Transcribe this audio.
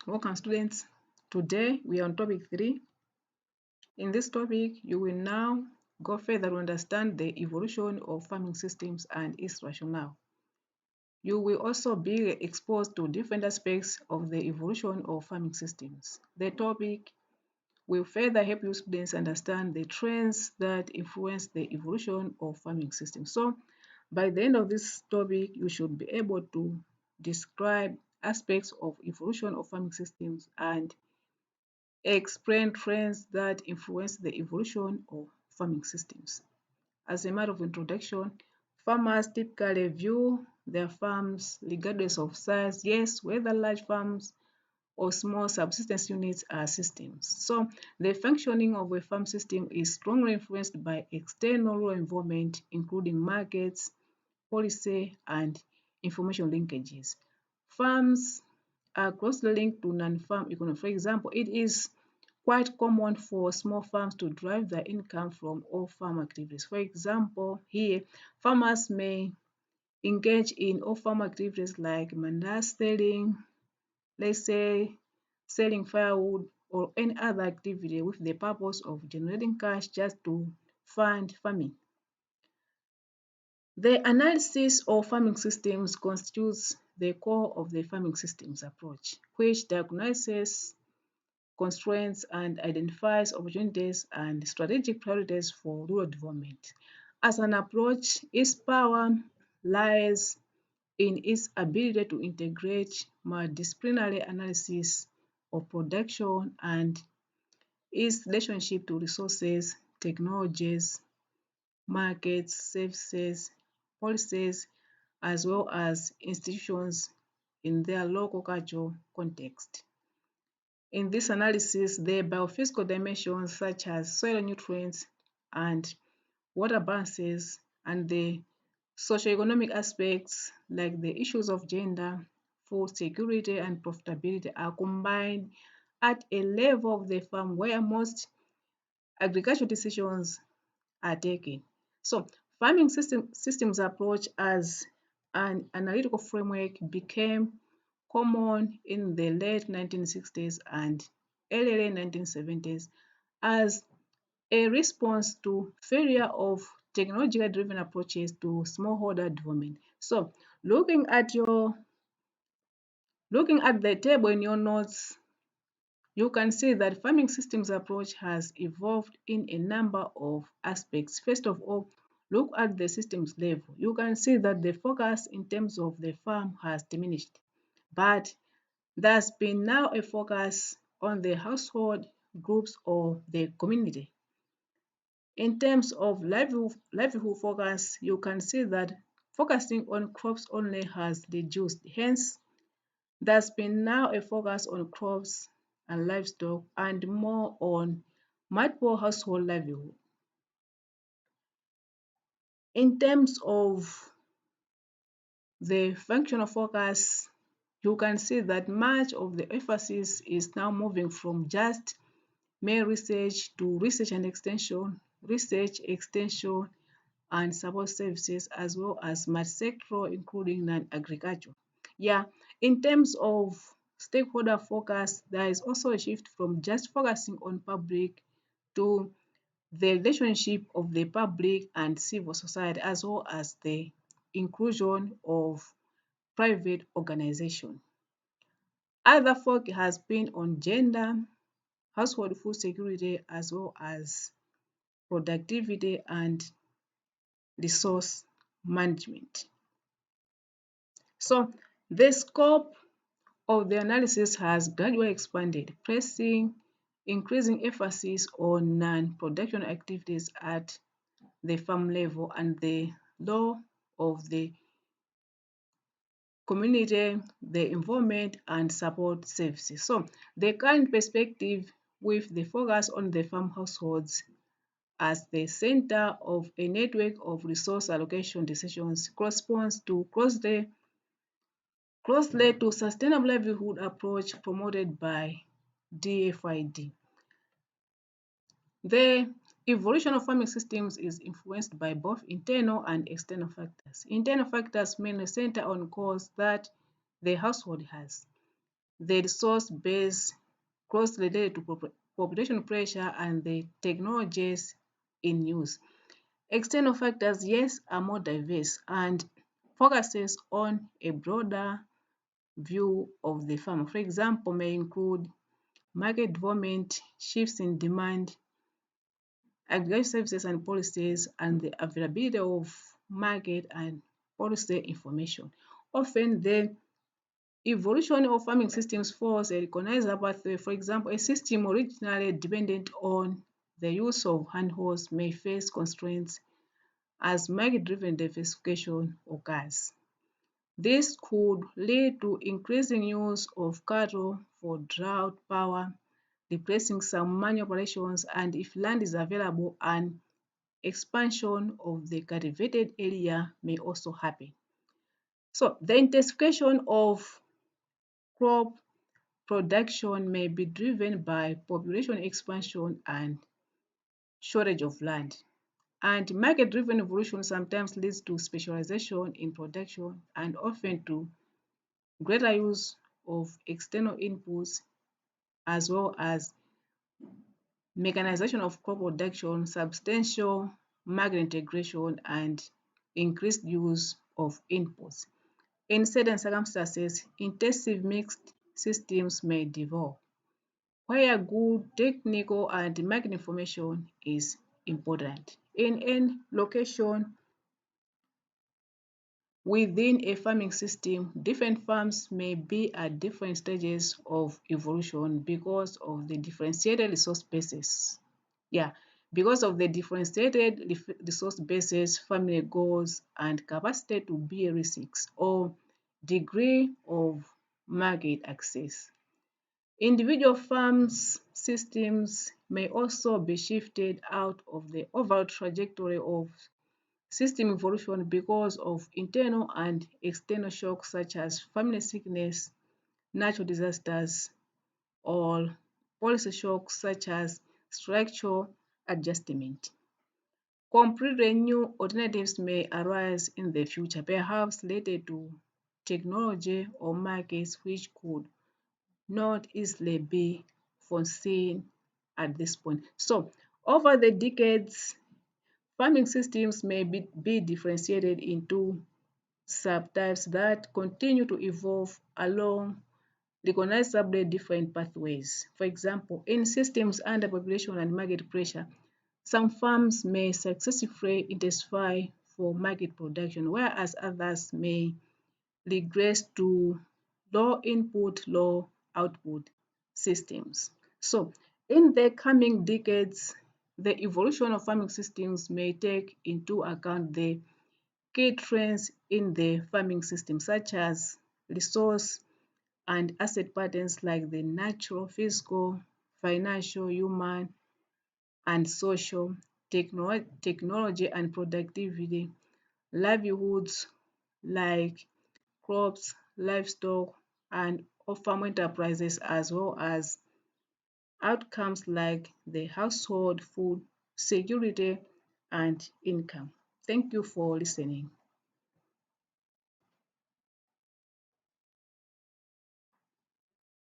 Welcome students. Today we are on topic 3. In this topic, you will now go further to understand the evolution of farming systems and its rationale. You will also be exposed to different aspects of the evolution of farming systems. The topic will further help you students understand the trends that influence the evolution of farming systems. So, by the end of this topic, you should be able to describe aspects of evolution of farming systems and explain trends that influence the evolution of farming systems. As a matter of introduction, farmers typically view their farms regardless of size, yes, whether large farms or small subsistence units are systems. So the functioning of a farm system is strongly influenced by external environment, including markets, policy, and information linkages. Farms are closely linked to non-farm economy. For example, it is quite common for small farms to derive their income from all farm activities. For example, here, farmers may engage in off-farm activities like mandazi selling, let's say selling firewood or any other activity with the purpose of generating cash just to fund farming. The analysis of farming systems constitutes the core of the farming systems approach, which diagnoses constraints and identifies opportunities and strategic priorities for rural development. As an approach, its power lies in its ability to integrate multidisciplinary analysis of production and its relationship to resources, technologies, markets, services, policies, as well as institutions in their local cultural context. In this analysis, the biophysical dimensions such as soil nutrients and water balances and the socioeconomic aspects like the issues of gender, food security, and profitability are combined at a level of the farm where most agricultural decisions are taken. So, farming systems approach as an analytical framework became common in the late 1960s and early 1970s as a response to failure of technologically driven approaches to smallholder development. So, looking at the table in your notes, you can see that farming systems approach has evolved in a number of aspects. First of all, look at the systems level. You can see that the focus in terms of the farm has diminished, but there's been now a focus on the household groups or the community. In terms of livelihood focus, you can see that focusing on crops only has reduced. Hence, there's been now a focus on crops and livestock and more on multiple household livelihood. In terms of the functional focus, you can see that much of the emphasis is now moving from just mere research to research, extension, and support services, as well as multi-sectoral, including non-agriculture. Yeah, in terms of stakeholder focus, there is also a shift from just focusing on public to the relationship of the public and civil society, as well as the inclusion of private organization. Other focus has been on gender, household food security, as well as productivity and resource management. So the scope of the analysis has gradually expanded, placing increasing emphasis on non-production activities at the farm level and the role of the community, the environment, and support services. So the current perspective with the focus on the farm households as the center of a network of resource allocation decisions corresponds to closely to sustainable livelihood approach promoted by DFID. The evolution of farming systems is influenced by both internal and external factors. Internal factors mainly center on costs that the household has. the resource base closely related to population pressure and the technologies in use. External factors, yes, are more diverse and focuses on a broader view of the farm. For example, may include market development, shifts in demand, agricultural services and policies, and the availability of market and policy information. Often, the evolution of farming systems follows a recognized pathway. For example, a system originally dependent on the use of handholds may face constraints as market-driven diversification occurs. This could lead to increasing use of cattle for drought power, replacing some manual operations, and if land is available, an expansion of the cultivated area may also happen. So the intensification of crop production may be driven by population expansion and shortage of land. And market-driven evolution sometimes leads to specialization in production and often to greater use of external inputs as well as mechanization of crop production, substantial market integration, and increased use of inputs. In certain circumstances, intensive mixed systems may develop, where good technical and market information is important. In any location within a farming system, different farms may be at different stages of evolution because of the differentiated resource bases. Yeah, because of the differentiated resource bases, family goals, and capacity to bear risks or degree of market access. Individual farms systems may also be shifted out of the overall trajectory of system evolution because of internal and external shocks such as family sickness, natural disasters, or policy shocks such as structural adjustment. Completely new alternatives may arise in the future, perhaps related to technology or markets which could not easily be foreseen at this point. So, over the decades, farming systems may be differentiated into subtypes that continue to evolve along recognizably different pathways. For example, in systems under population and market pressure, some farms may successfully intensify for market production, whereas others may regress to low input, low output systems. So, in the coming decades, the evolution of farming systems may take into account the key trends in the farming system, such as resource and asset patterns like the natural, physical, financial, human, and social, technology and productivity, livelihoods like crops, livestock, and farm enterprises, as well as outcomes like the household food security and income. Thank you for listening.